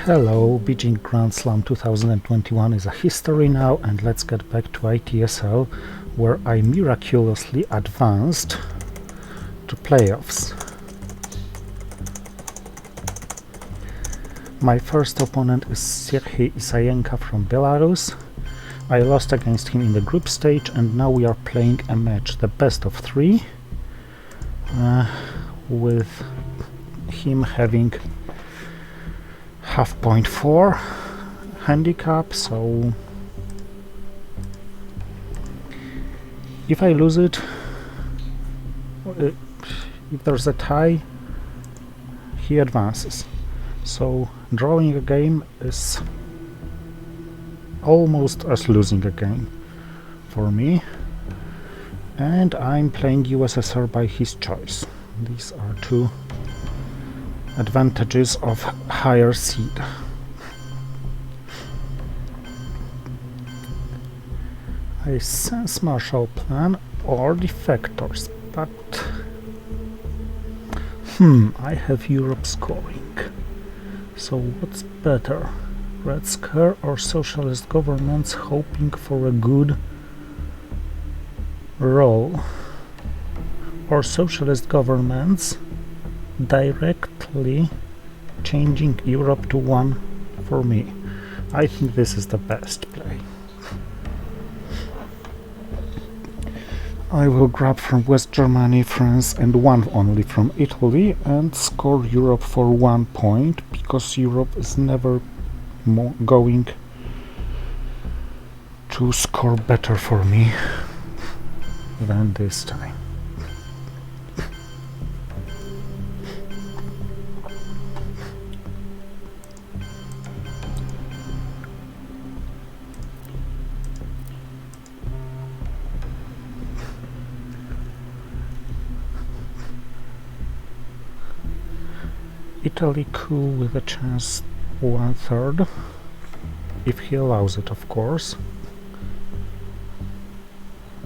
Hello, Beijing Grand Slam 2021 is a history now, and let's get back to ITSL, where I miraculously advanced to playoffs. My first opponent is Serhei Isaenka from Belarus. I lost against him in the group stage, and now we are playing a match, the best of 3, with him having half 0.4 handicap, so if I lose it, if there's a tie, he advances. So drawing a game is almost as losing a game for me, and I'm playing USSR by his choice. These are two advantages of higher seed. I sense Marshall Plan or defectors, but I have Europe scoring. So what's better? Red Scare or socialist governments hoping for a good roll? Or socialist governments directly changing Europe to 1 for me? I think this is the best play. I will grab from West Germany, France and 1 only from Italy and score Europe for 1 point, because Europe is never going to score better for me than this time. Italy coup with a chance 1/3, if he allows it, of course,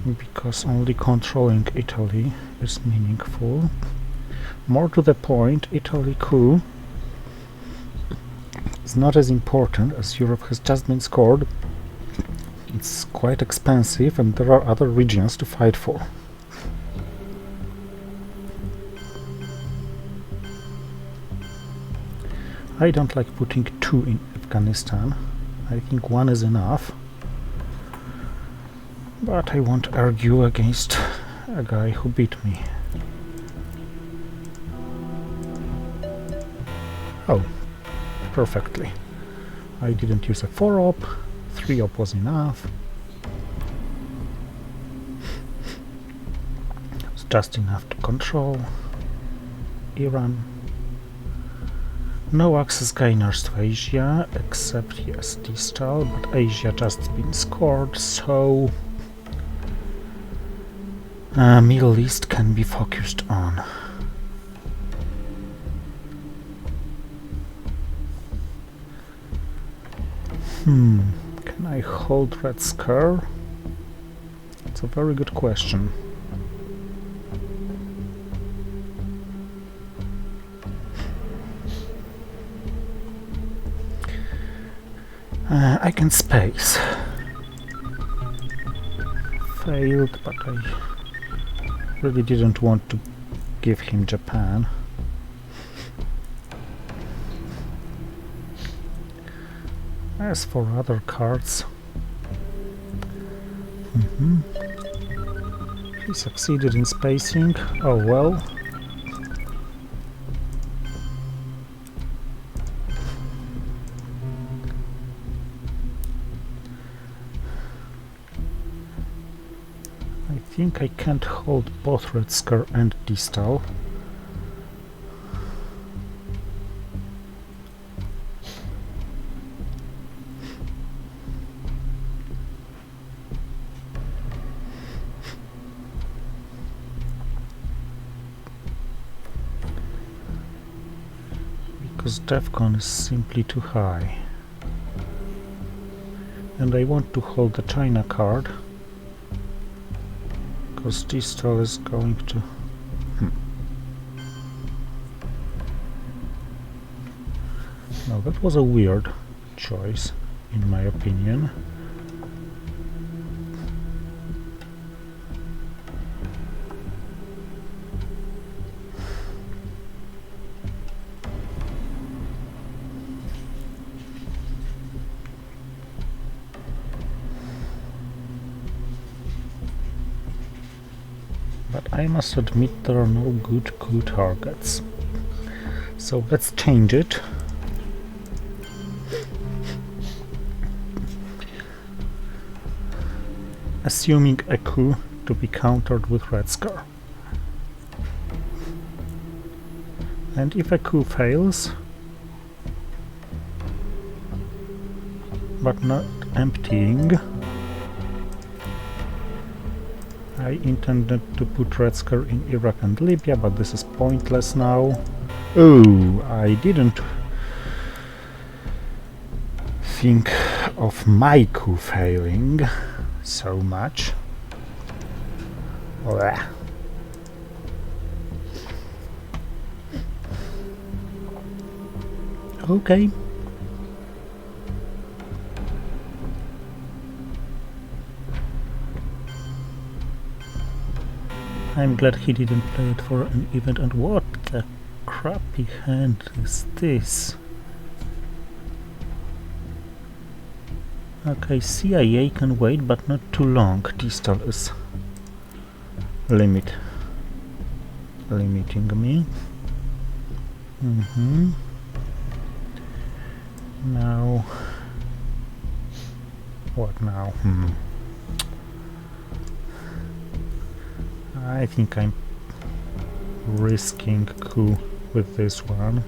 because only controlling Italy is meaningful. More to the point, Italy coup is not as important as Europe has just been scored. It's quite expensive and there are other regions to fight for. I don't like putting 2 in Afghanistan. I think 1 is enough. But I won't argue against a guy who beat me. Oh, perfectly. I didn't use a 4-op, 3-op was enough. It's just enough to control Iran. No access gainers to Asia, except yes, distal, but Asia just been scored, so Middle East can be focused on. Can I hold Red Scare? It's a very good question. I can space. Failed, but I really didn't want to give him Japan. As for other cards, he succeeded in spacing. Oh well. I think I can't hold both Red Scare and distal. Because DEFCON is simply too high. And I want to hold the China card, because distal is going to Now that was a weird choice, in my opinion. But I must admit there are no good coup targets. So let's change it. Assuming a coup to be countered with red scar. And if a coup fails, but not emptying, I intended to put red scar in Iraq and Libya, but this is pointless now. Oh, I didn't think of my coup failing so much. Blah. Okay. I'm glad he didn't play it for an event, and what the crappy hand is this? Okay, CIA can wait, but not too long. Distal is limiting me. Now, what now? I think I'm risking coup with this one.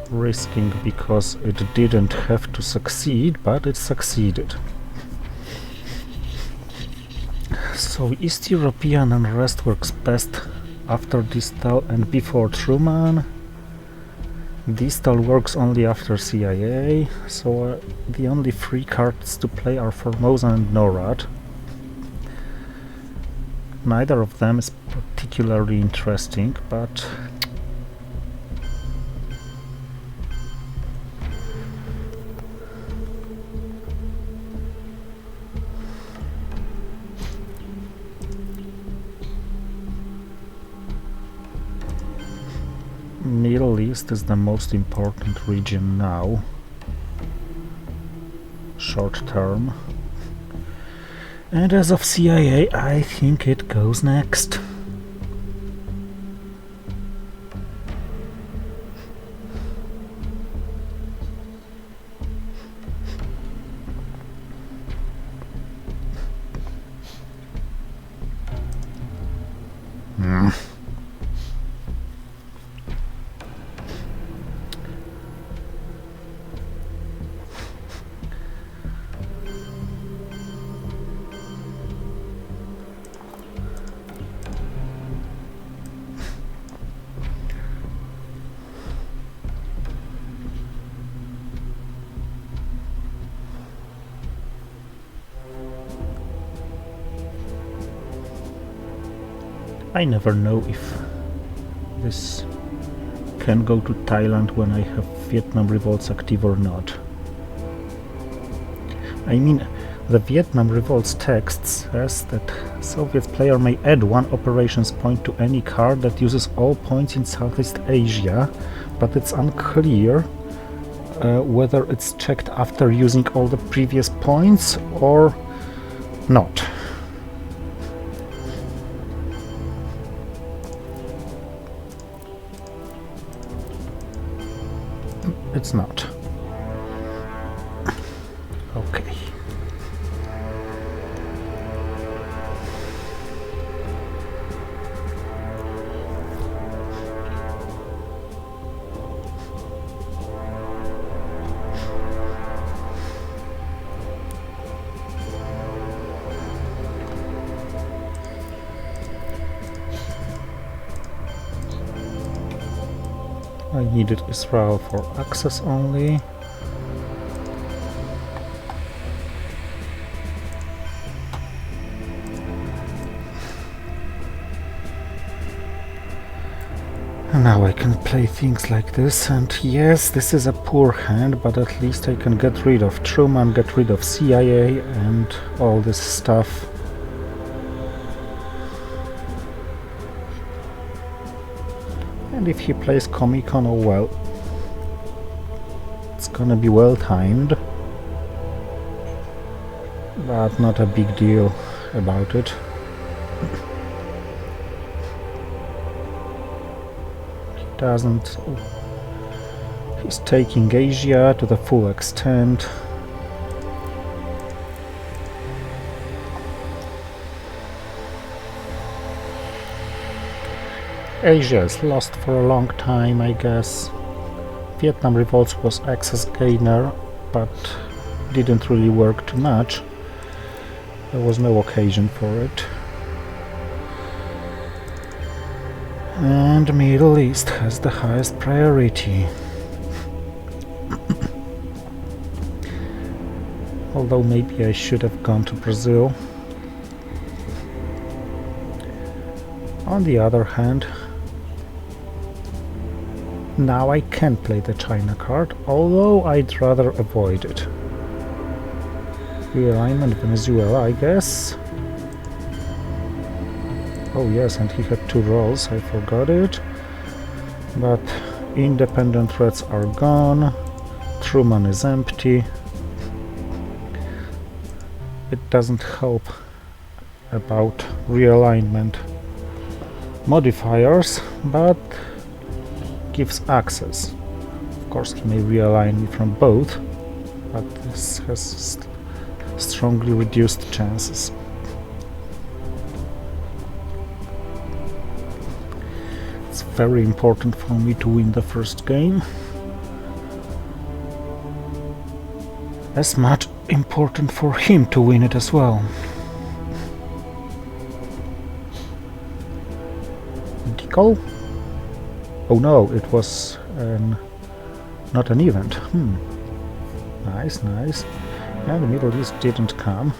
Risking because it didn't have to succeed, but it succeeded. So East European unrest works best after Distal and before Truman. Distal works only after CIA, so the only free cards to play are Formosa and NORAD. Neither of them is particularly interesting, but Middle East is the most important region now, short term. And as of CIA, I think it goes next. I never know if this can go to Thailand when I have Vietnam revolts active or not. I mean, the Vietnam revolts text says that Soviet player may add one operations point to any card that uses all points in Southeast Asia, but it's unclear whether it's checked after using all the previous points or not. It's not. Okay. I needed Israel for access only. And now I can play things like this, and yes, this is a poor hand, but at least I can get rid of Truman, get rid of CIA and all this stuff. And if he plays Comic-Con, oh well, it's gonna be well timed, but not a big deal about it. Doesn't. He's taking Asia to the full extent. Asia is lost for a long time, I guess. Vietnam Revolt was access gainer, but didn't really work too much. There was no occasion for it. And Middle East has the highest priority. Although maybe I should have gone to Brazil. On the other hand, now I can play the China card, although I'd rather avoid it. Realignment Venezuela, I guess. Oh yes, and he had two roles, I forgot it. But independent threats are gone. Truman is empty. It doesn't help about realignment modifiers, but gives access. Of course, he may realign me from both, but this has strongly reduced chances. It's very important for me to win the first game. As much important for him to win it as well. Decal? Oh no, it was not an event. Nice, nice. And the Middle East didn't come.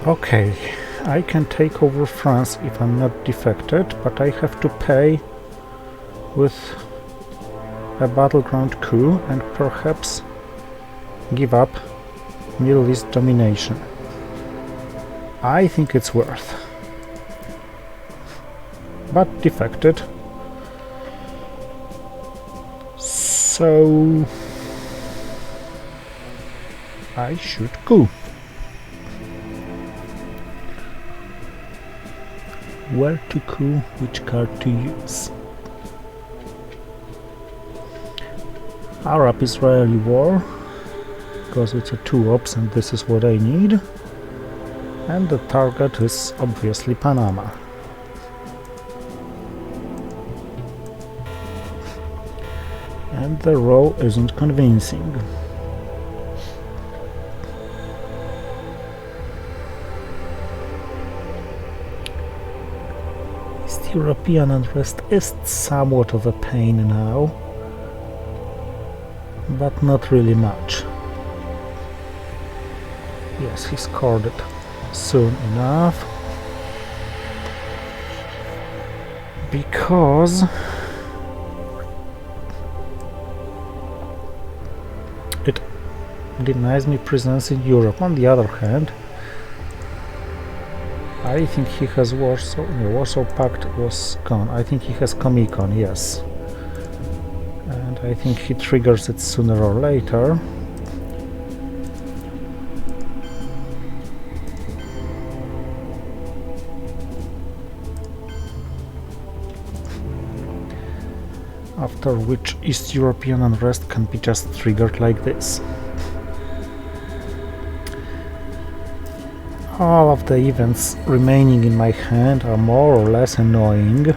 Okay, I can take over France if I'm not defected, but I have to pay with a battleground coup and perhaps give up Middle East domination. I think it's worth. But defected. So I should coup. Where to coup, which card to use? Arab-Israeli war, because it's a 2-ops and this is what I need. And the target is obviously Panama. And the roll isn't convincing. East European unrest is somewhat of a pain now, but not really much. Yes, he scored it soon enough, because it denies me presence in Europe. On the other hand, I think he has Warsaw. No, Warsaw Pact was gone. I think he has Comic-Con, yes. And I think he triggers it sooner or later. After which East European unrest can be just triggered like this. All of the events remaining in my hand are more or less annoying.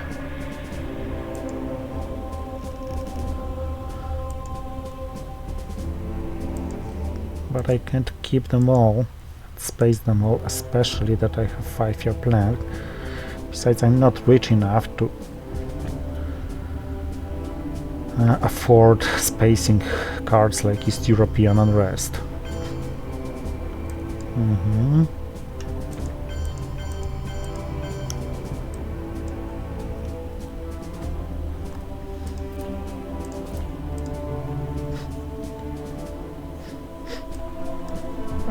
But I can't keep them all, space them all, especially that I have 5-year plan. Besides, I'm not rich enough to afford spacing cards like East European unrest.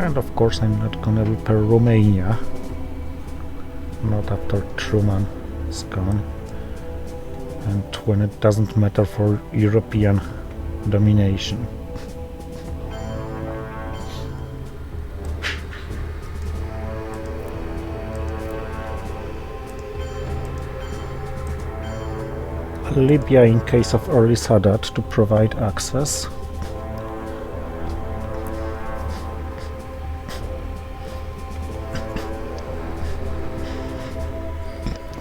And of course I'm not gonna repair Romania. Not after Truman is gone. And when it doesn't matter for European domination. Libya in case of early Sadat to provide access.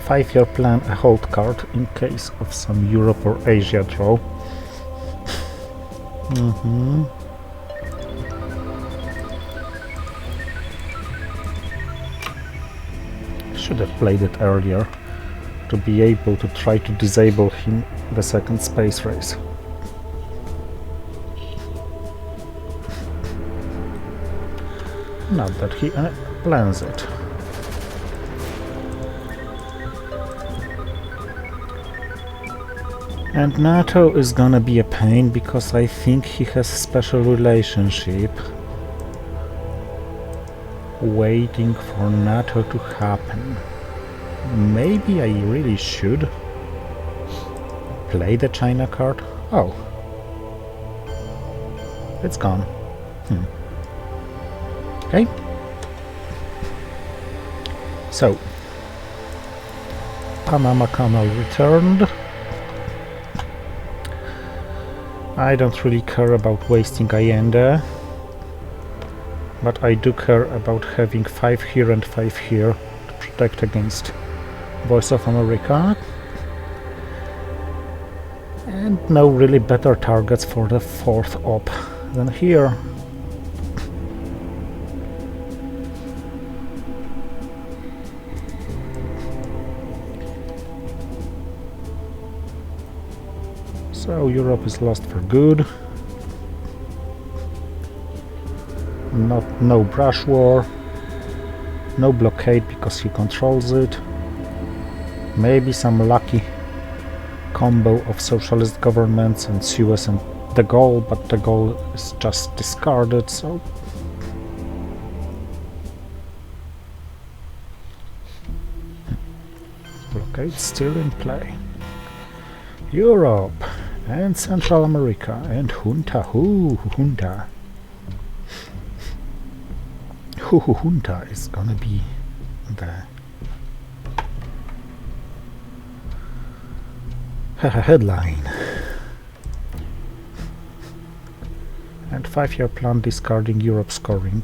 Five-year plan, a hold card in case of some Europe or Asia draw. Should have played it earlier to be able to try to disable him the second space race. Not that he plans it. And NATO is gonna be a pain because I think he has special relationship waiting for NATO to happen. Maybe I really should play the China card. Oh, it's gone. Okay. So, Panama Canal returned. I don't really care about wasting Allende, but I do care about having 5 here and 5 here to protect against Voice of America. And no really better targets for the 4th op than here. So Europe is lost for good. No brush war, no blockade because he controls it. Maybe some lucky combo of socialist governments and Suez and de Gaulle, but de Gaulle is just discarded, so blockade still in play. Europe and Central America and junta. Junta is gonna be the headline. And 5-year plan discarding Europe scoring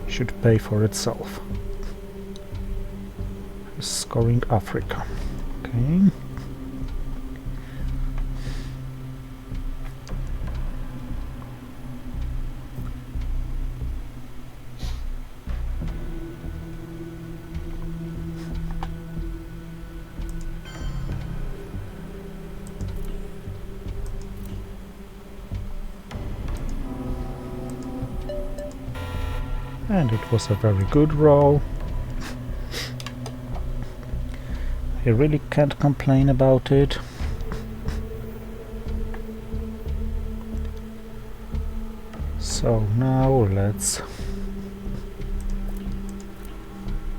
should pay for itself. Scoring Africa. Okay. And it was a very good roll. I really can't complain about it. So now let's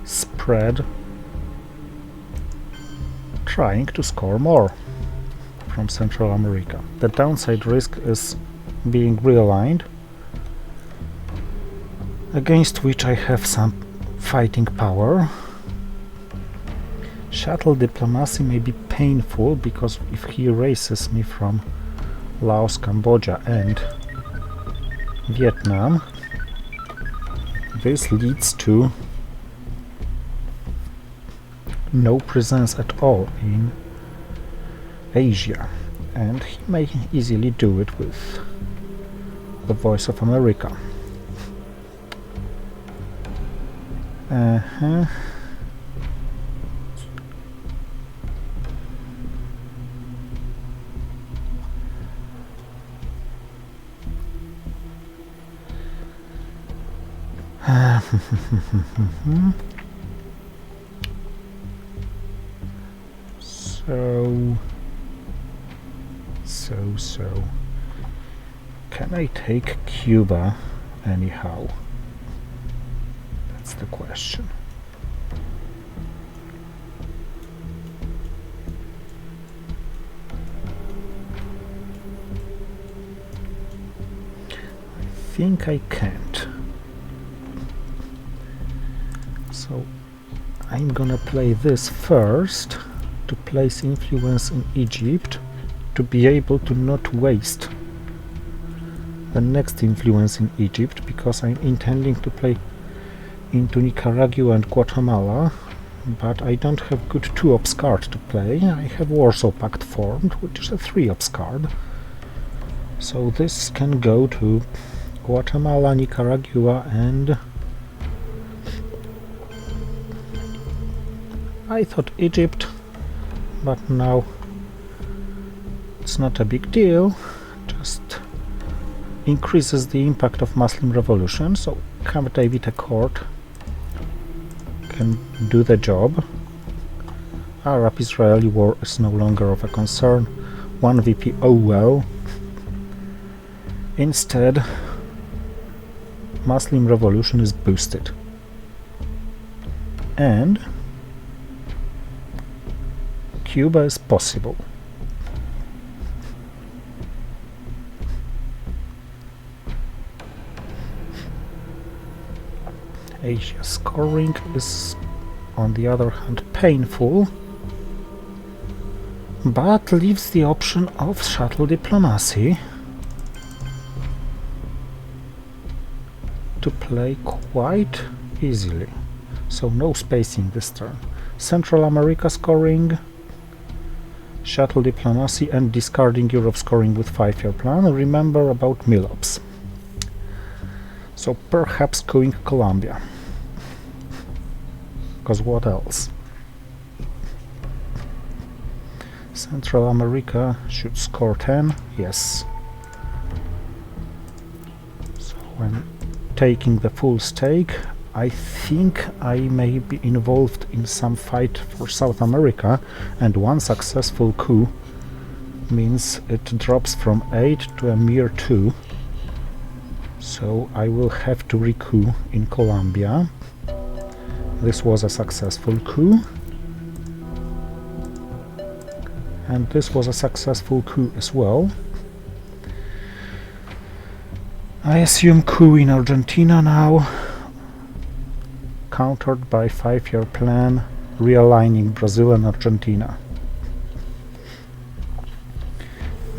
spread, trying to score more from Central America. The downside risk is being realigned, against which I have some fighting power. Shuttle diplomacy may be painful because if he erases me from Laos, Cambodia and Vietnam, this leads to no presence at all in Asia, and he may easily do it with the Voice of America. So can I take Cuba anyhow? the question. I think I can't. So I'm gonna play this first to place influence in Egypt, to be able to not waste the next influence in Egypt, because I'm intending to play into Nicaragua and Guatemala, but I don't have good 2-ops card to play. I have Warsaw Pact formed, which is a 3-ops card. So this can go to Guatemala, Nicaragua, and I thought Egypt, but now it's not a big deal, just increases the impact of Muslim revolution, so Camp David Accord can do the job. Arab-Israeli war is no longer of a concern. 1 VP, oh well. Instead, Muslim revolution is boosted. And Cuba is possible. Asia scoring is, on the other hand, painful, but leaves the option of shuttle diplomacy to play quite easily. So no spacing this turn. Central America scoring, shuttle diplomacy, and discarding Europe scoring with 5-year plan. Remember about Milops. So perhaps going Colombia. Because what else? Central America should score 10, yes. So when taking the full stake, I think I may be involved in some fight for South America, and one successful coup means it drops from 8 to a mere 2. So I will have to recoup in Colombia. This was a successful coup. And this was a successful coup as well. I assume coup in Argentina now, countered by 5-year plan, realigning Brazil and Argentina.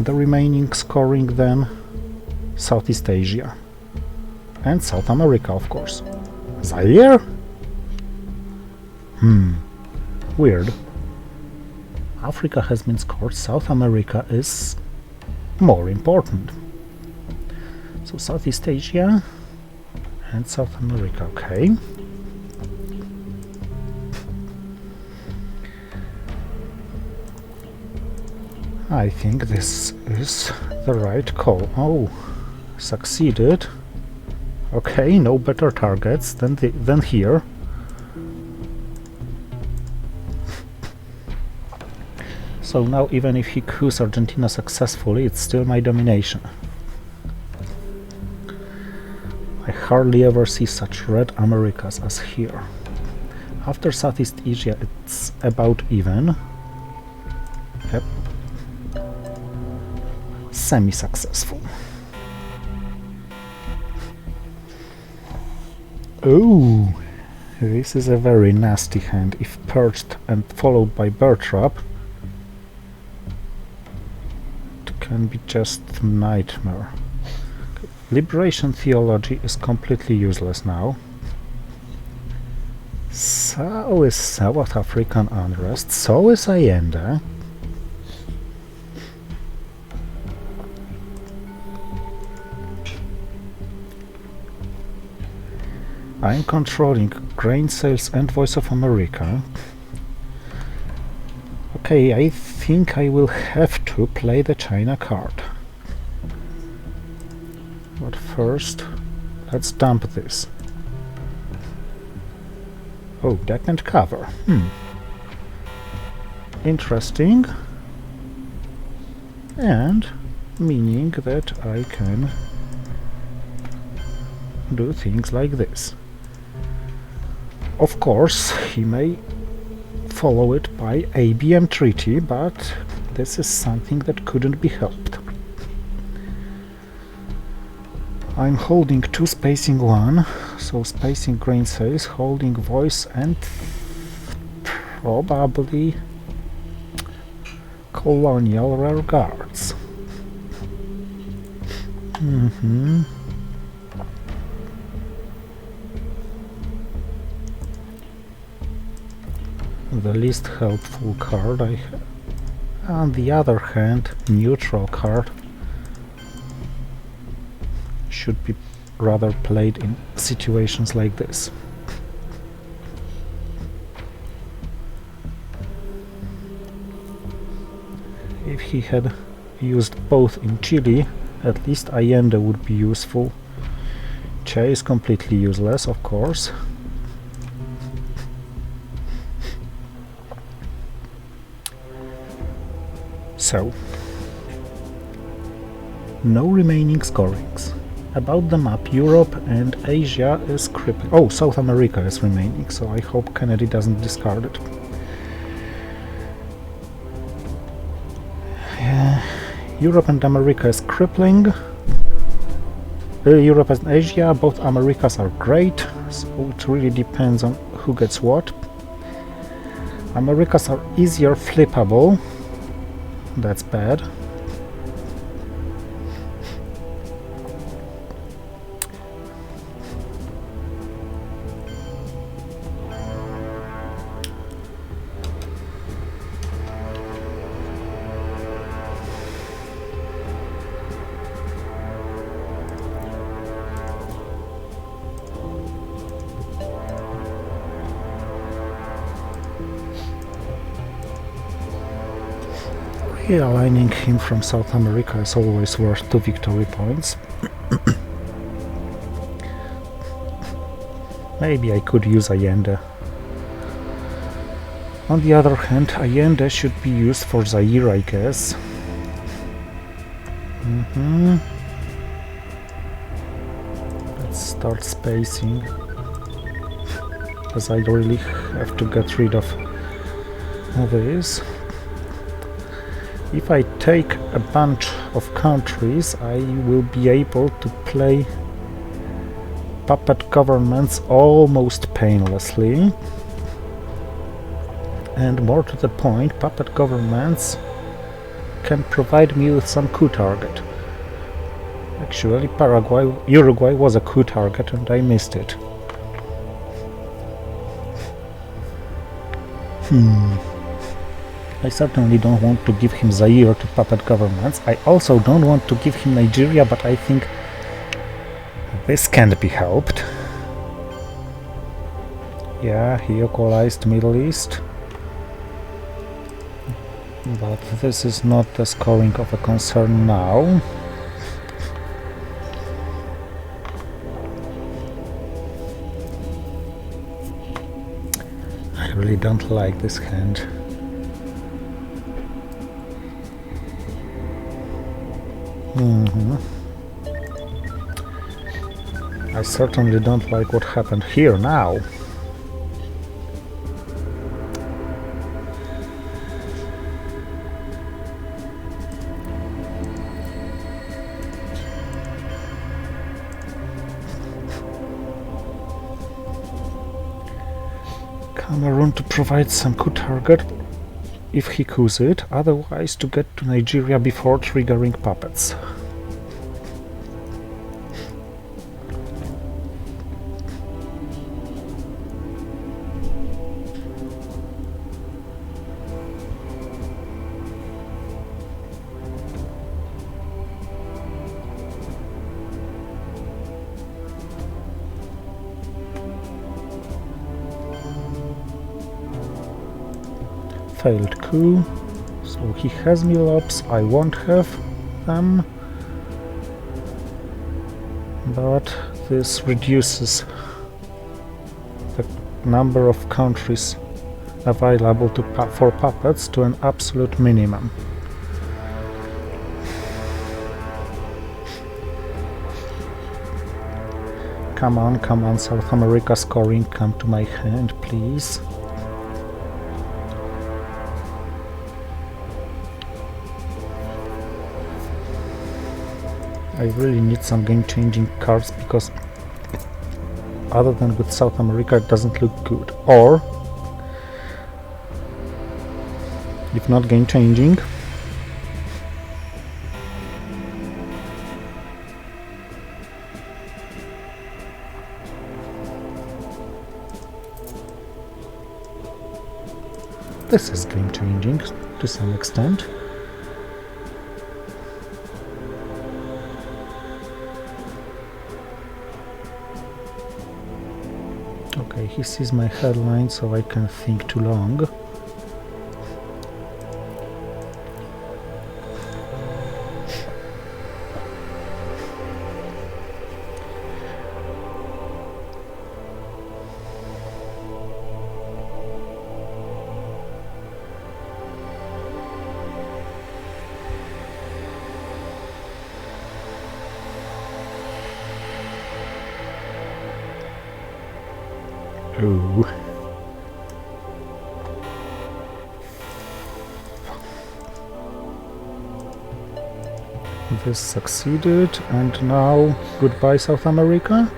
The remaining scoring then Southeast Asia. And South America, of course. Zaire? Weird. Africa has been scored, South America is more important. So Southeast Asia and South America, okay. I think this is the right call. Oh, succeeded. Okay, no better targets than here. So now even if he coups Argentina successfully, it's still my domination. I hardly ever see such red Americas as here. After Southeast Asia, it's about even. Yep. Semi-successful. Oh, this is a very nasty hand. If perched and followed by bear trap, it can be just nightmare. Okay. Liberation theology is completely useless now. So is South African unrest, so is Allende. I'm controlling grain sales and Voice of America. Okay, I think I will have to play the China card. But first, let's dump this. Oh, deck and cover. Interesting. And meaning that I can do things like this. Of course, he may follow it by ABM treaty, but this is something that couldn't be helped. I'm holding 2 spacing 1, so spacing grain sales, holding voice, and probably colonial rear guards. The least helpful card I have. On the other hand, neutral card should be rather played in situations like this. If he had used both in Chile, at least Allende would be useful. Che is completely useless, of course. So, no remaining scorings. About the map, Europe and Asia is crippling. Oh, South America is remaining, so I hope Kennedy doesn't discard it. Europe and America is crippling. Europe and Asia, both Americas are great, so it really depends on who gets what. Americas are easier flippable. That's bad. Realigning him from South America is always worth 2 victory points. Maybe I could use Allende. On the other hand, Allende should be used for Zaire, I guess. Let's start spacing, as I really have to get rid of this. If I take a bunch of countries, I will be able to play puppet governments almost painlessly. And more to the point, puppet governments can provide me with some coup target. Actually, Uruguay was a coup target and I missed it. I certainly don't want to give him Zaire to puppet governments. I also don't want to give him Nigeria, but I think this can't be helped. Yeah, he equalized Middle East. But this is not the scoring of a concern now. I really don't like this hand. I certainly don't like what happened here now. Cameroon to provide some coup target if he coups it, otherwise to get to Nigeria before triggering puppets. Failed coup, so he has Milops, I won't have them, but this reduces the number of countries available for puppets to an absolute minimum. Come on, South America scoring, come to my hand, please. I really need some game-changing cards, because other than with South America it doesn't look good. Or, if not game-changing, this is game-changing to some extent. Okay, he sees my headline, so I can think too long. Ooh. This succeeded, and now goodbye South America.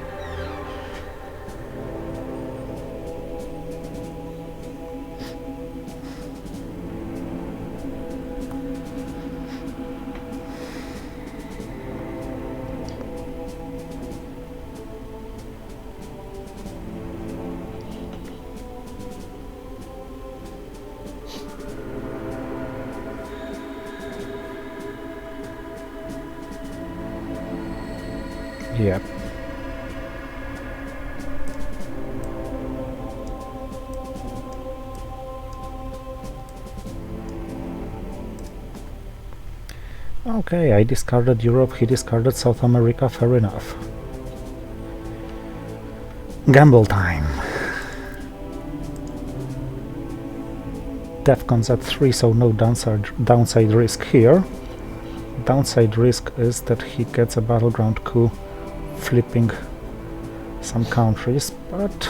Yep. Okay, I discarded Europe, he discarded South America, fair enough. Gamble time. Defcons at 3, so no downside risk here. Downside risk is that he gets a battleground coup, flipping some countries, but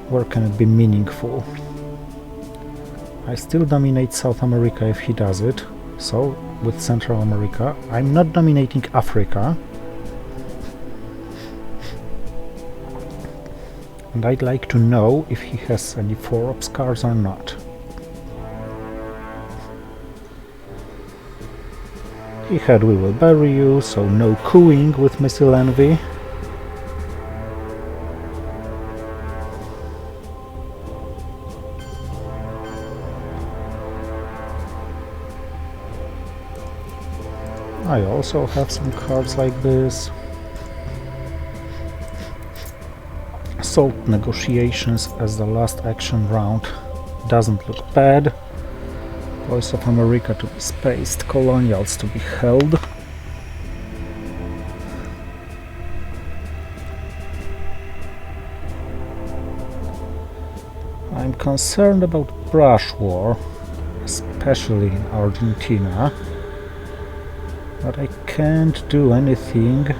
where can it be meaningful? I still dominate South America if he does it, so with Central America. I'm not dominating Africa, and I'd like to know if he has any 4-ops cards or not. He had We Will Bury You, so no cooing with Missile Envy. I also have some cards like this. Salt negotiations as the last action round doesn't look bad. Voice of America to be spaced, colonials to be held. I'm concerned about brush war, especially in Argentina, but I can't do anything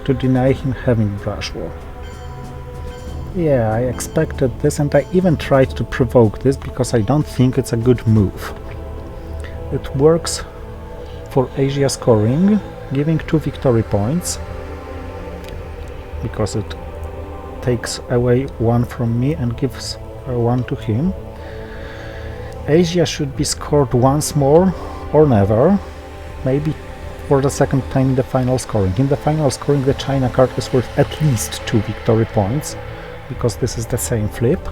to deny him having brush war. Yeah, I expected this, and I even tried to provoke this because I don't think it's a good move. It works for Asia scoring, giving 2 victory points, because it takes away 1 from me and gives 1 to him. Asia should be scored once more or never, maybe for the second time in the final scoring. In the final scoring, the China card is worth at least 2 victory points, because this is the same flip.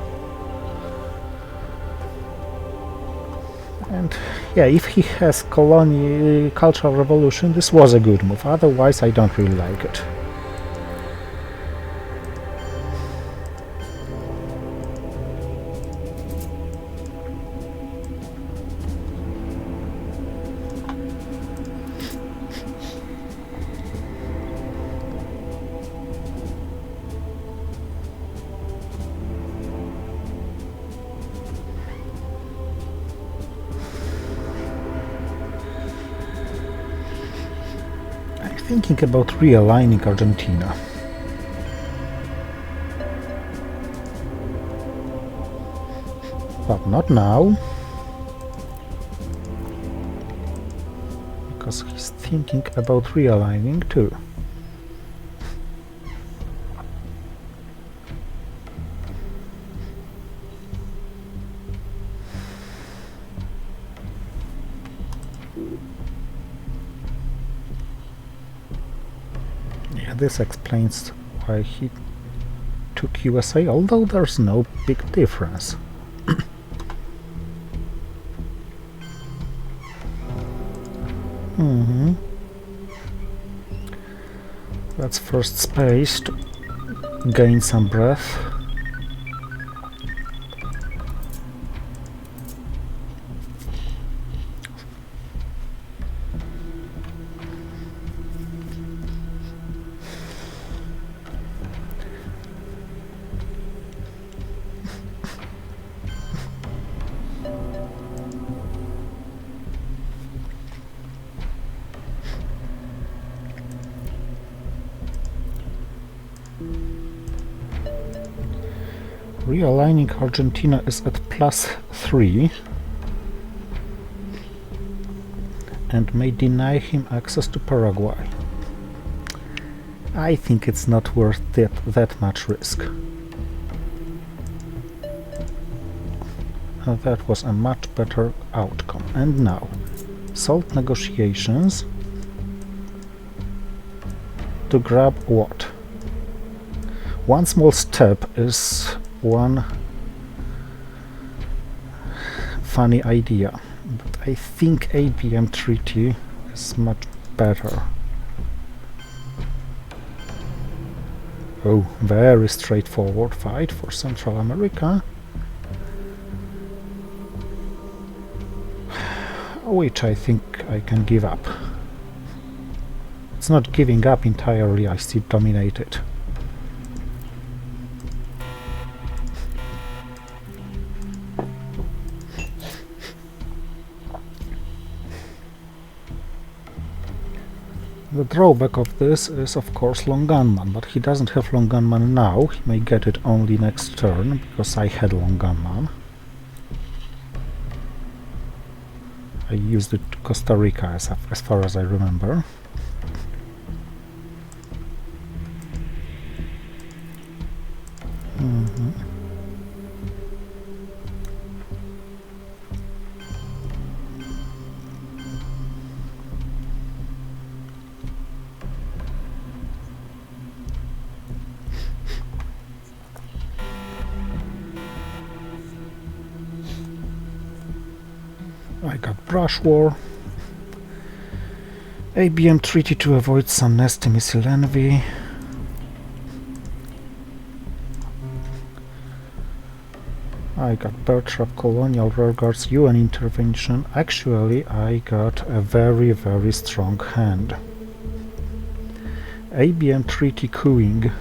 And yeah, if he has Cultural Revolution, this was a good move, otherwise I don't really like it. I thinking about realigning Argentina. But not now. Because he's thinking about realigning too. Yeah, this explains why he took USA, although there's no big difference. That's first space to gain some breath. Realigning Argentina is at +3 and may deny him access to Paraguay. I think it's not worth that much risk. That was a much better outcome. And now, salt negotiations to grab what? One small step is one funny idea, but I think ABM treaty is much better. Oh, very straightforward fight for Central America, which I think I can give up. It's not giving up entirely, I still dominate it. The drawback of this is, of course, long gunman, but he doesn't have long gunman now. He may get it only next turn, because I had long gunman. I used it to Costa Rica, as far as I remember. I got brush war. ABM treaty to avoid some nasty missile envy. I got bear trap, colonial rearguards, UN intervention. Actually, I got a very, very strong hand. ABM treaty cooing.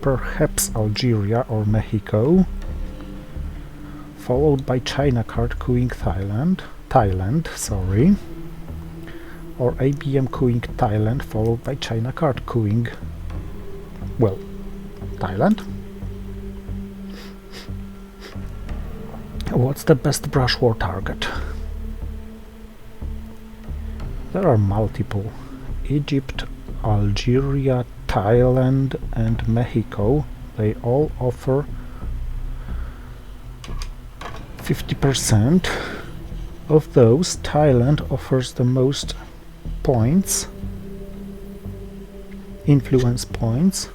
Perhaps Algeria or Mexico. Followed by China card cooing Thailand, or ABM cooing Thailand, followed by China card cooing, well, Thailand. What's the best brush war target? There are multiple. Egypt, Algeria, Thailand and Mexico, they all offer 50%. Of those, Thailand offers the most points, influence points,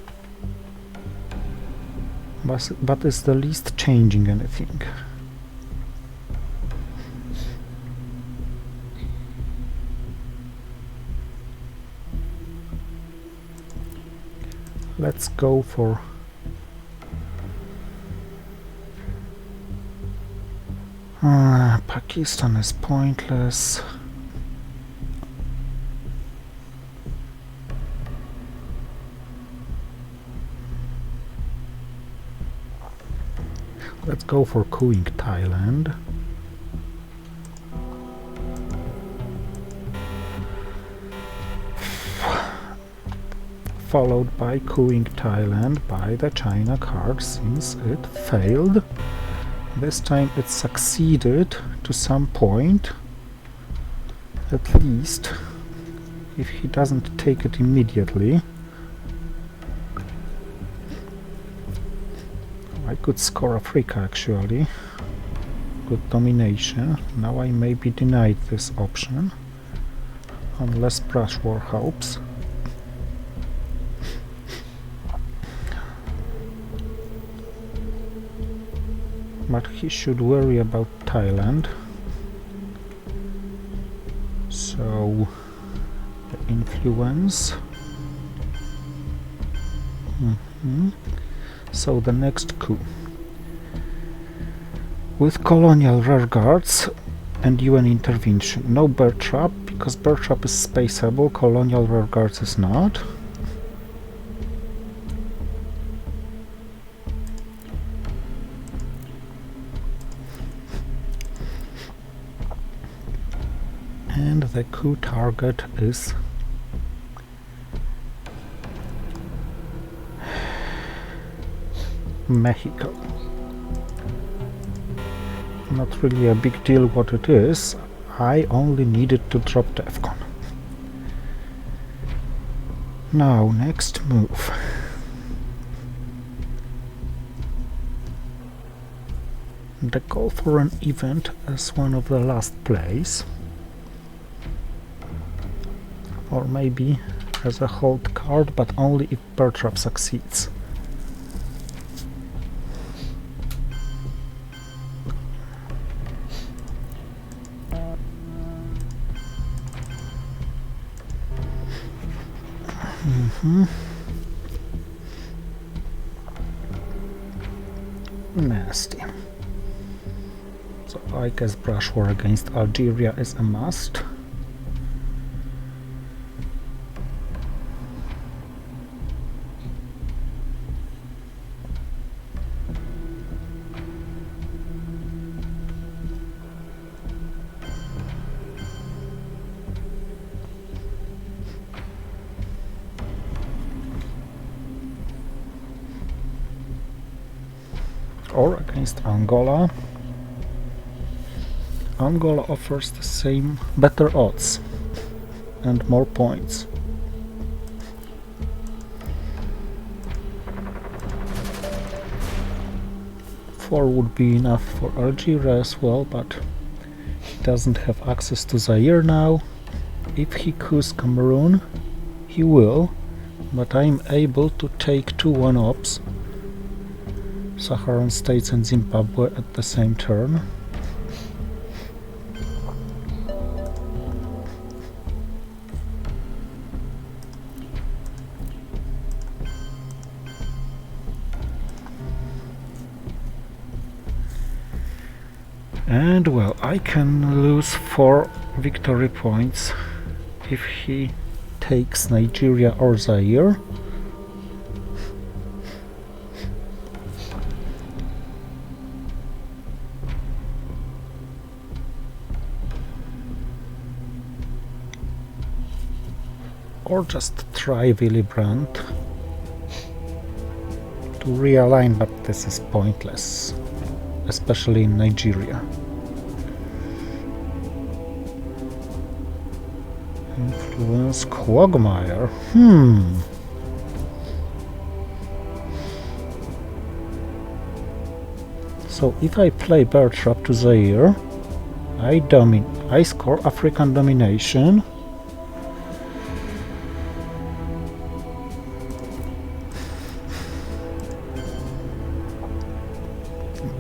but is the least changing anything. Let's go for Pakistan is pointless. Let's go for cooing Thailand. followed by cooing Thailand by the China card since it failed. This time it succeeded to some point, at least if he doesn't take it immediately. I could score Africa actually. Good domination. Now I may be denied this option, unless Brush War helps. But he should worry about Thailand. So the influence. So the next coup. With colonial rearguards and UN intervention. No bear trap, because bear trap is spaceable, colonial rearguards is not. And the coup target is Mexico. Not really a big deal what it is. I only needed to drop DEFCON. Now, next move. The call for an event as one of the last plays. Or maybe as a hold card, but only if bear trap succeeds. Nasty. So I guess Brush War against Algeria is a must. Or against Angola. Angola offers the same, better odds and more points. Four would be enough for Algeria as well, but he doesn't have access to Zaire now. If he coups Cameroon, he will, but I'm able to take two one-ups, Saharan states and Zimbabwe at the same turn. And well, I can lose 4 victory points if he takes Nigeria or Zaire. Or just try Willy Brandt to realign, but this is pointless, especially in Nigeria. Influence Quagmire. So if I play Bear Trap to Zaire, I score African domination.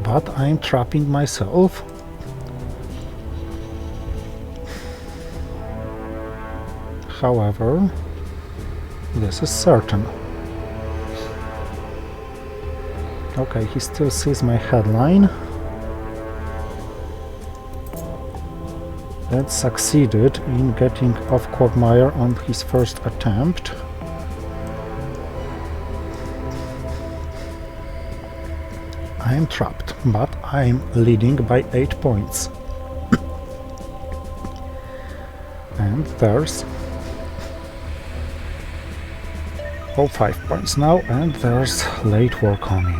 But I'm trapping myself. However, this is certain. Okay, he still sees my headline. And succeeded in getting off Quagmire on his first attempt. I am trapped, but I am leading by 8 points. And there's All 5 points now, and there's late war coming.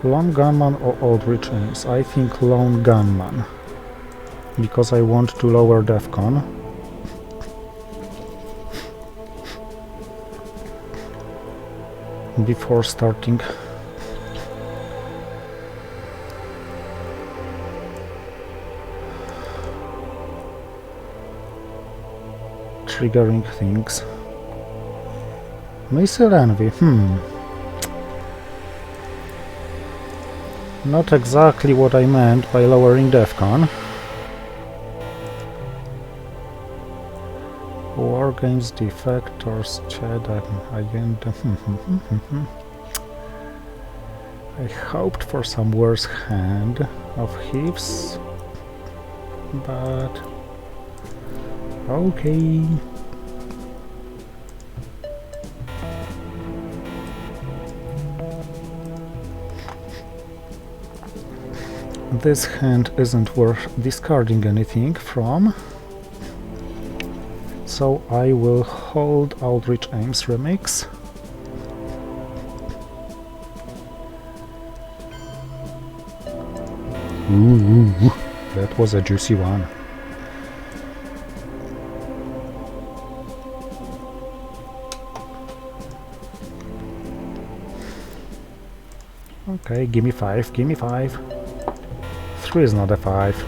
Lone gunman or Aldrich aims? I think lone gunman, because I want to lower defcon. Before starting triggering things. Missile envy, not exactly what I meant by lowering defcon. War games, defectors, Chad, agenda. I hoped for some worse hand of Heaves, but okay. This hand isn't worth discarding anything from, so I will hold Aldrich Ames Remix. Ooh, that was a juicy one. Okay, gimme 5, gimme 5. 3 is not a 5.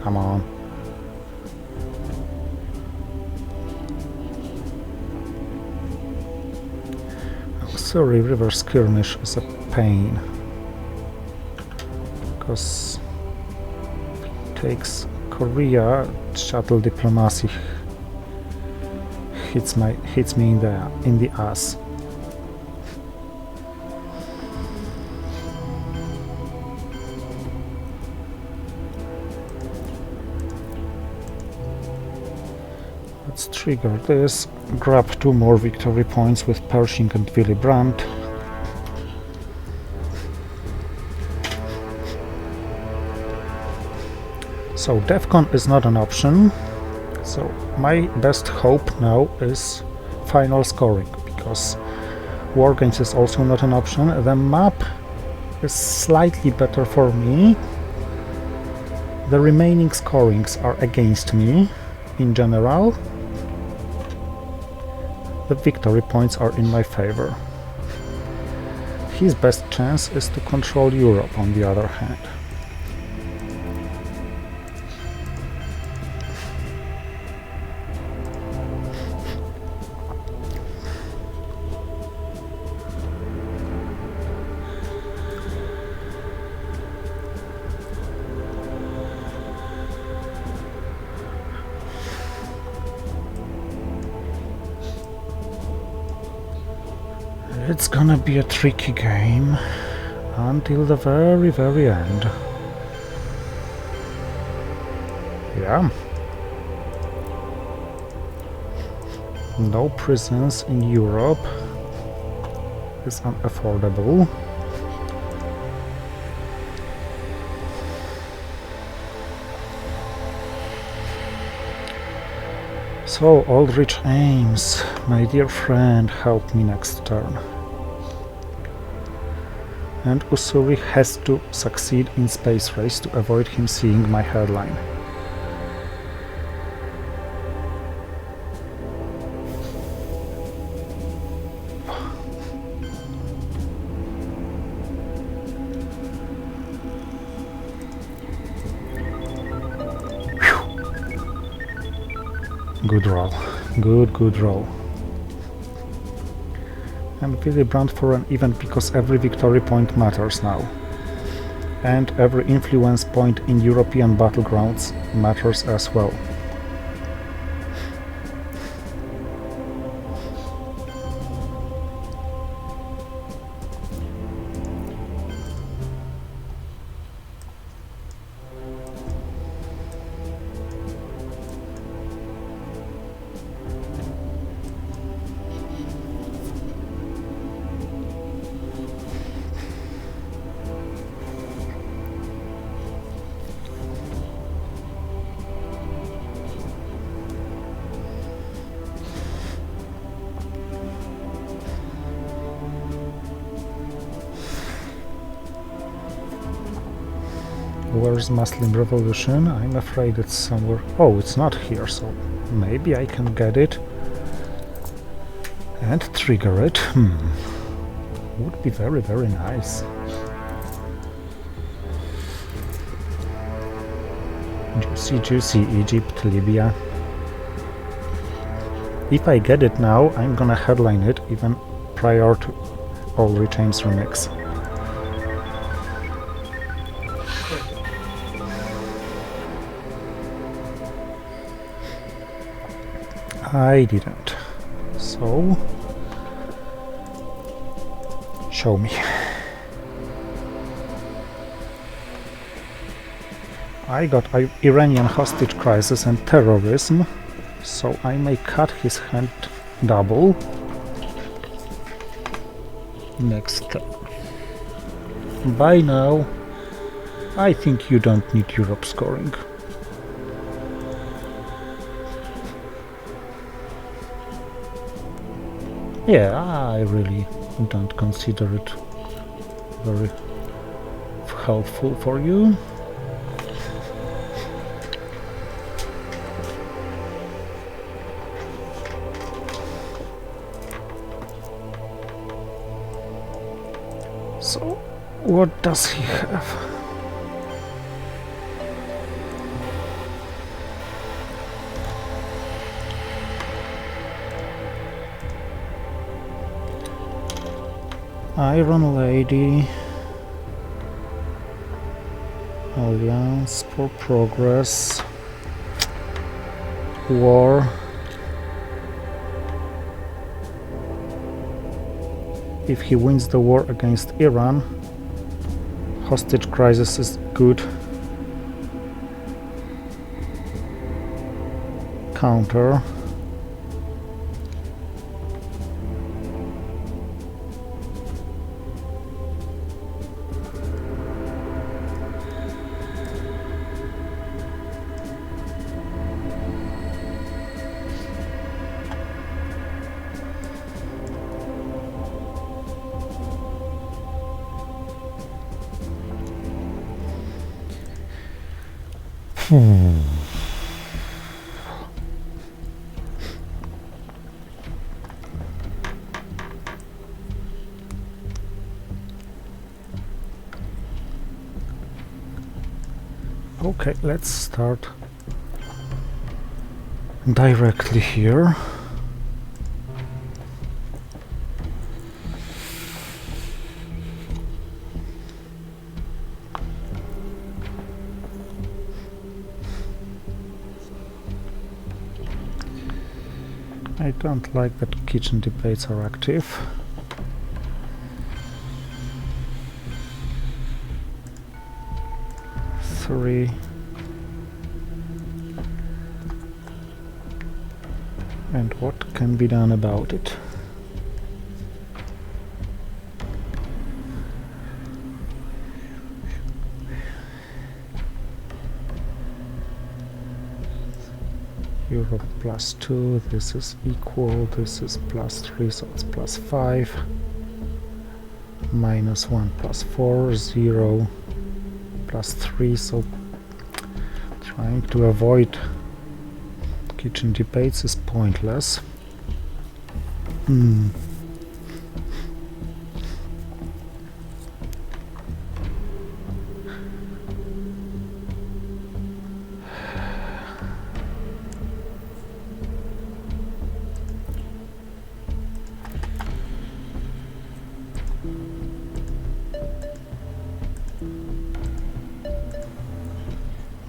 Come on. Sorry, River Skirmish is a pain, because it takes Korea. Shuttle diplomacy hits me in the ass. Let's trigger this, grab 2 more victory points with Pershing and Willy Brandt. So DEFCON is not an option, so my best hope now is final scoring, because Wargames is also not an option. The map is slightly better for me. The remaining scorings are against me in general. The victory points are in my favor. His best chance is to control Europe, on the other hand. It's gonna be a tricky game until the very, very end. Yeah. No prisons in Europe is unaffordable. So, Aldrich Ames, my dear friend, help me next turn. And Usuri has to succeed in Space Race to avoid him seeing my headline. Good roll. Good roll. And Willy Brandt for an event, because every victory point matters now. And every influence point in European battlegrounds matters as well. Where's Muslim Revolution? I'm afraid it's somewhere... Oh, it's not here, so maybe I can get it and trigger it. Would be very, very nice. Juicy, juicy, Egypt, Libya. If I get it now, I'm gonna headline it even prior to All Rechains remix. I didn't. So... show me. I got Iranian hostage crisis and terrorism, so I may cut his hand double next turn. By now, I think you don't need Europe scoring. Yeah, I really don't consider it very helpful for you. So, what does he have? Iron Lady, Alliance for Progress, War. If he wins the war against Iran, hostage crisis is good. Counter. Okay, let's start directly here. I don't like that kitchen debates are active. Three. And what can be done about it? Europe +2, this is equal, this is +3, so it's +5. -1 +4, 0, +3, so trying to avoid kitchen debates is pointless.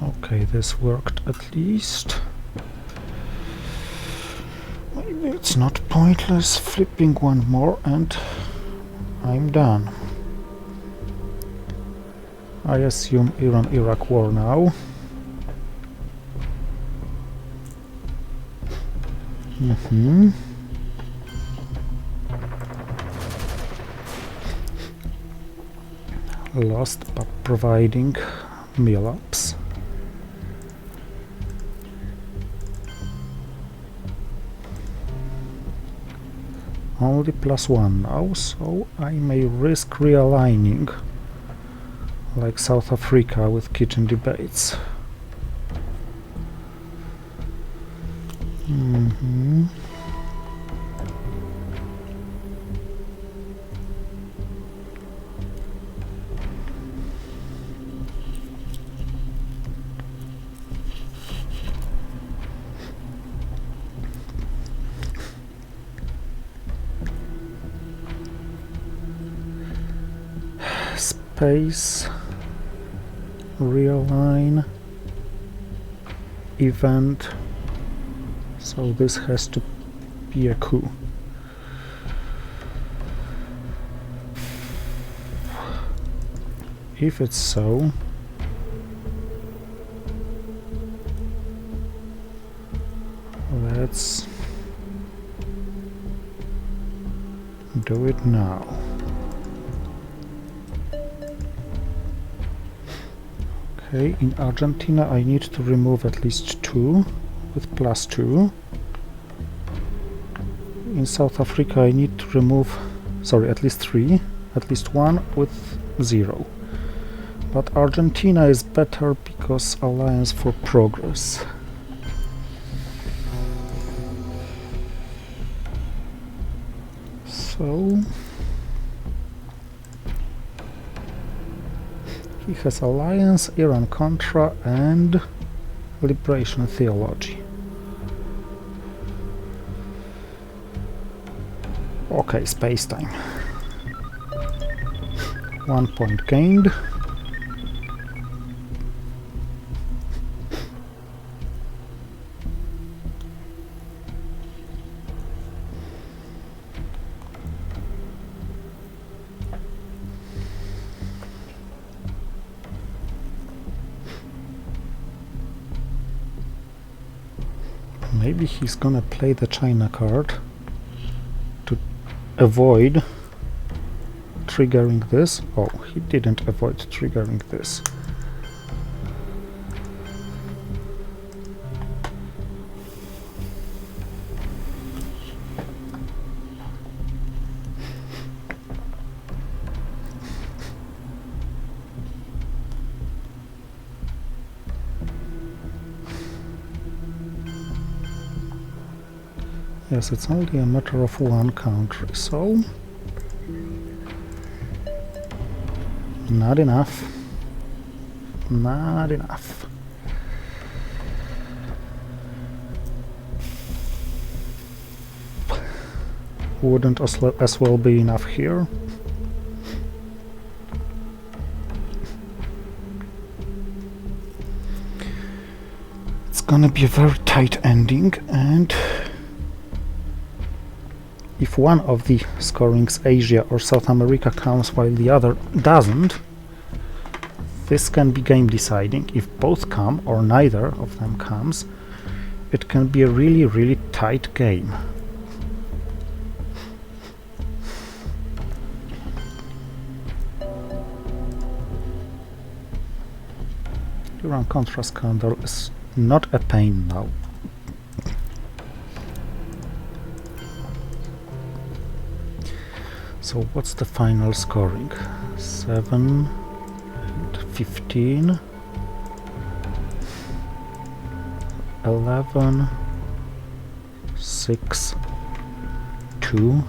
Okay, this worked at least. Maybe it's not pointless flipping one more and I'm done. I assume Iran-Iraq war now. Lost but providing meal ups. Only +1 now, so I may risk realigning like South Africa with kitchen debates. Space, real line, event, so this has to be a coup. If it's so, let's do it now. Okay, in Argentina I need to remove at least 2 with +2. In South Africa I need to remove, sorry, at least 3, at least 1 with 0. But Argentina is better because Alliance for Progress. So he has Alliance, Iran-Contra and Liberation Theology. Okay, space-time. 1 point gained. Maybe he's gonna play the China card to avoid triggering this. Oh, he didn't avoid triggering this. Yes, it's only a matter of 1 country, so not enough. Not enough. Wouldn't as well be enough here. It's gonna be a very tight ending, and if one of the scorings, Asia or South America, comes while the other doesn't, this can be game deciding. If both come or neither of them comes, it can be a really, really tight game. Iran-Contra scandal is not a pain now. So what's the final scoring? 7 and 15, 11, 6, 2,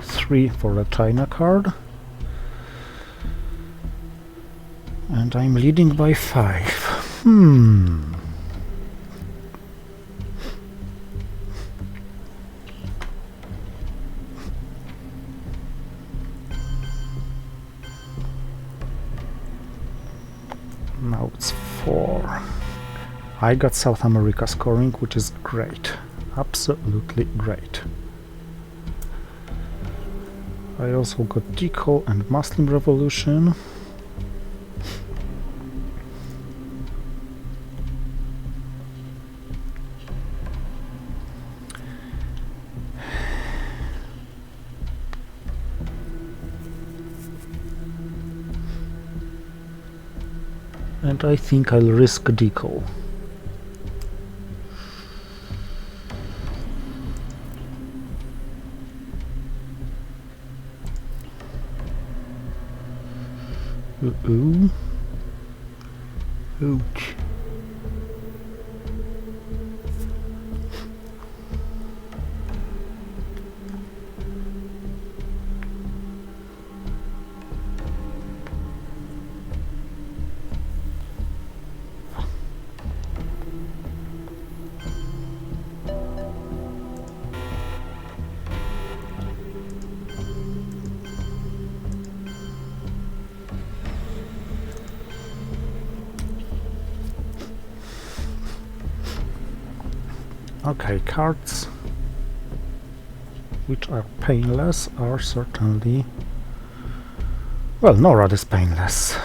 3 for the China card, and I'm leading by 5. Now it's 4. I got South America scoring, which is great. Absolutely great. I also got Deco and Muslim Revolution. And I think I'll risk Deco. Ooh. Ouch. Okay, cards which are painless are certainly... Well, Norad is painless.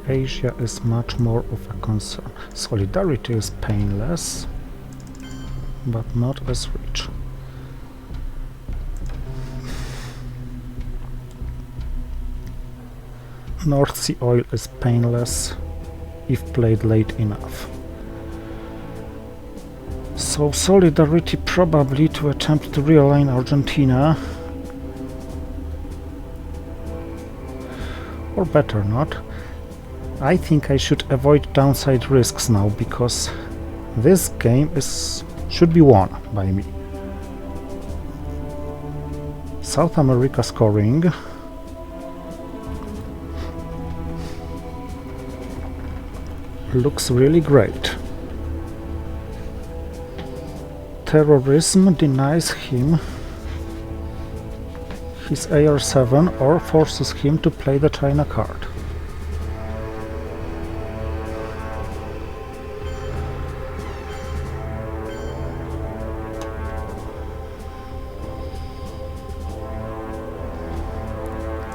Asia is much more of a concern. Solidarity is painless, but not as rich. North Sea Oil is painless if played late enough. So Solidarity probably to attempt to realign Argentina, or better not. I think I should avoid downside risks now, because this game should be won by me. South America scoring. Looks really great. Terrorism denies him his AR7 or forces him to play the China card.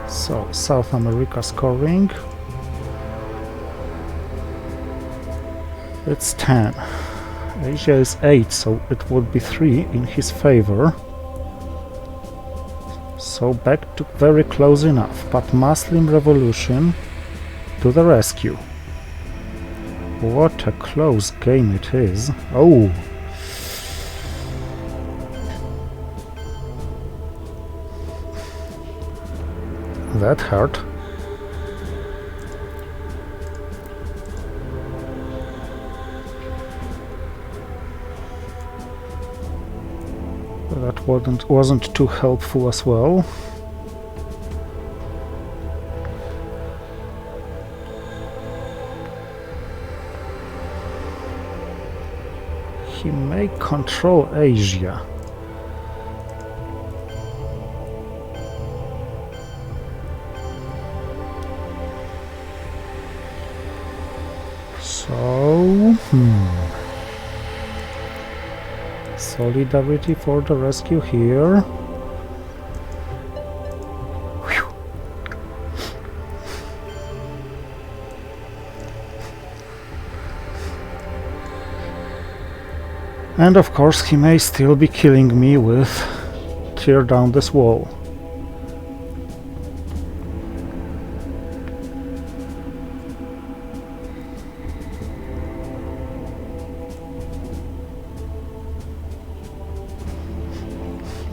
So, South America scoring. It's 10. Asia is 8, so it would be 3 in his favor. So back to very close enough, but Muslim Revolution to the rescue. What a close game it is. Oh! That hurt. That wasn't too helpful as well. He may control Asia. So, Solidarity for the rescue here. Whew. And of course he may still be killing me with tear down this wall.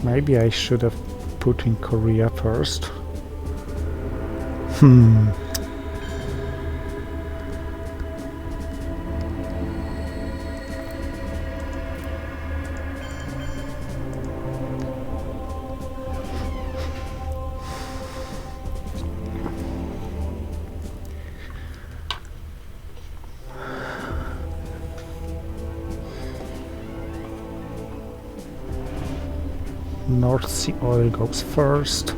Maybe I should have put in Korea first. North Sea Oil goes first,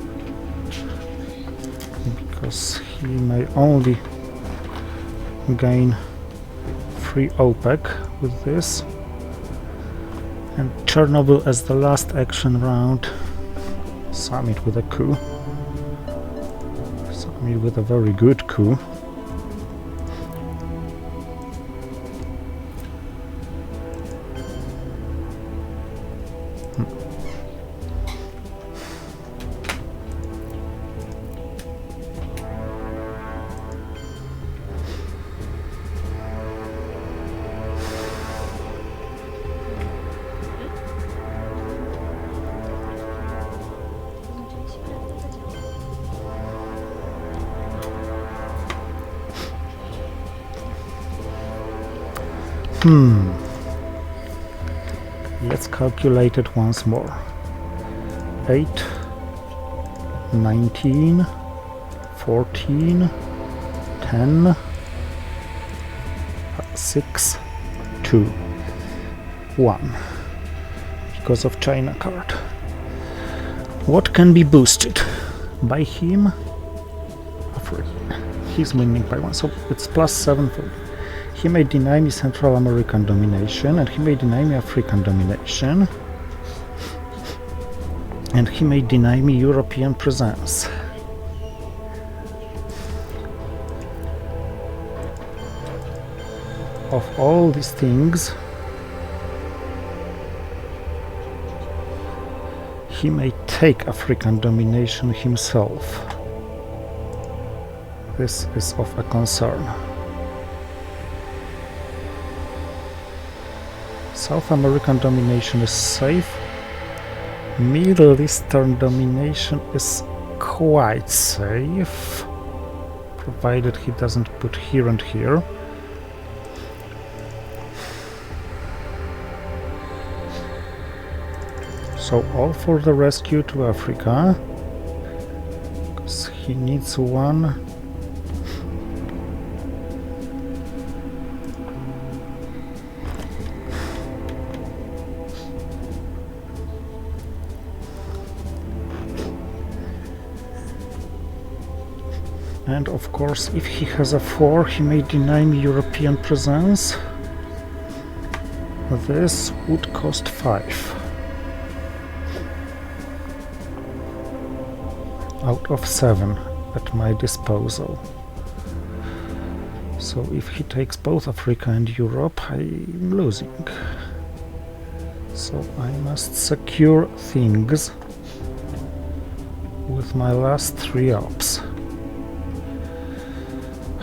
because he may only gain free OPEC with this. And Chernobyl as the last action round. Summit with a coup. Summit with a very good coup. Let's calculate it once more. 8, 19, 14, 10, 6, 2, 1. Because of China card. What can be boosted by him? He's winning by 1, so it's +7 for me. He may deny me Central American domination, and he may deny me African domination, and he may deny me European presence. Of all these things, he may take African domination himself. This is of a concern. South American domination is safe. Middle Eastern domination is quite safe, provided he doesn't put here and here. So all for the rescue to Africa, because he needs one. And of course, if he has a 4, he may deny me European presence. This would cost 5. Out of 7 at my disposal. So if he takes both Africa and Europe, I'm losing. So I must secure things with my last 3 ops.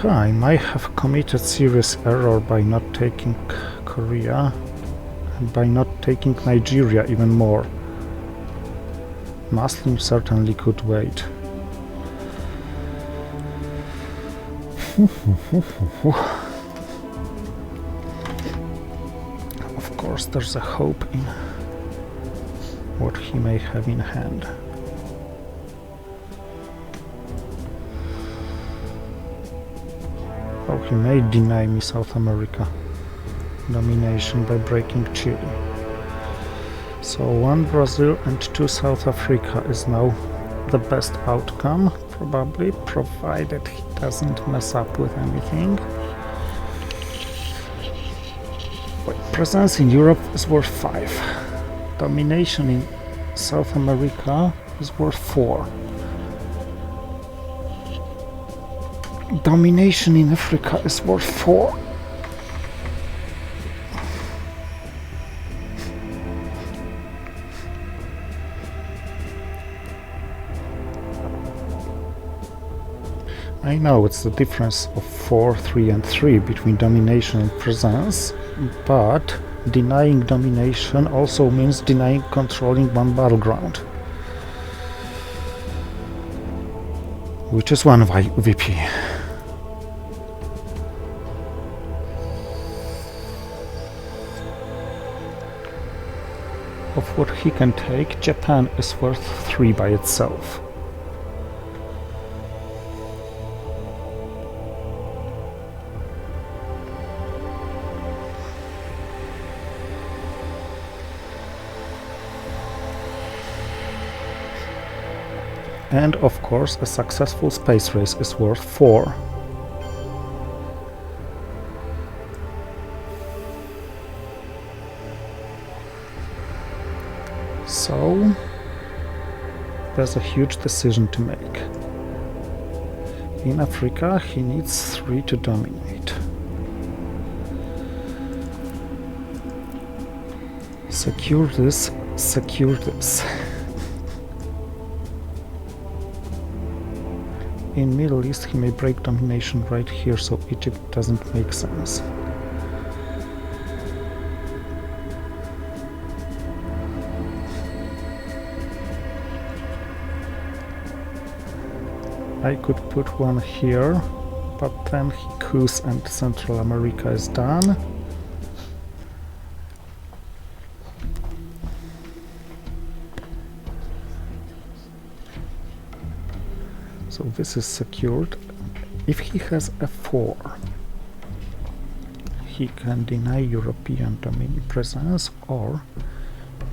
I might have committed serious error by not taking Korea and by not taking Nigeria even more. Muslim certainly could wait. Of course, there's a hope in what he may have in hand. Oh, he may deny me South America domination by breaking Chile. So 1 Brazil and 2 South Africa is now the best outcome, probably, provided he doesn't mess up with anything. Wait, presence in Europe is worth 5. Domination in South America is worth 4. Domination in Africa is worth 4. I know it's the difference of 4, 3 and 3 between domination and presence, but denying domination also means denying controlling one battleground, which is one VP. Of what he can take, Japan is worth 3 by itself. And of course, a successful space race is worth 4. So, there's a huge decision to make. In Africa, he needs 3 to dominate. Secure this, secure this. In Middle East, he may break domination right here, so Egypt doesn't make sense. I could put one here, but then he coups and Central America is done. this is secured. If he has a4, he can deny European presence or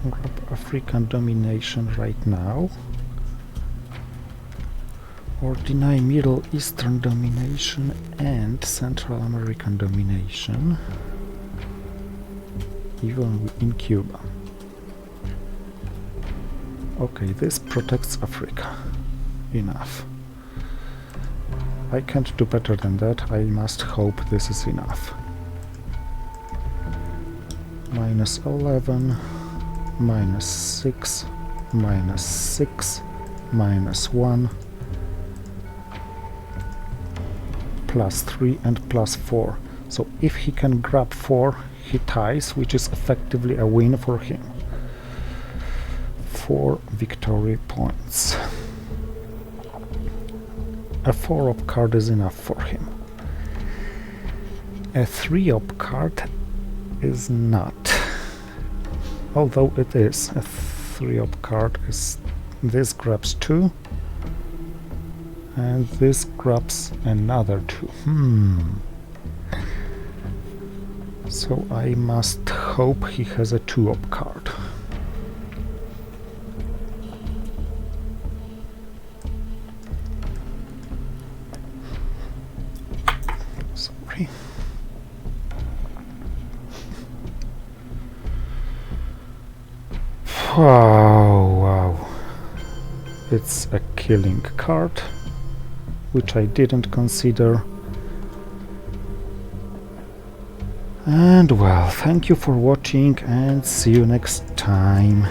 grab African domination right now, or deny Middle Eastern domination and Central American domination, even in Cuba. Okay, this protects Africa. Enough. I can't do better than that. I must hope this is enough. -11, -6, -6, -1, +3 and +4. So if he can grab 4, he ties, which is effectively a win for him. 4 victory points. A 4-op card is enough for him. A 3-op card is not. Although it is. A 3-op card is... this grabs 2. And this grabs another 2. So I must hope he has a 2-op card. Sorry. Wow. It's a killing card, which I didn't consider. And well, thank you for watching and see you next time.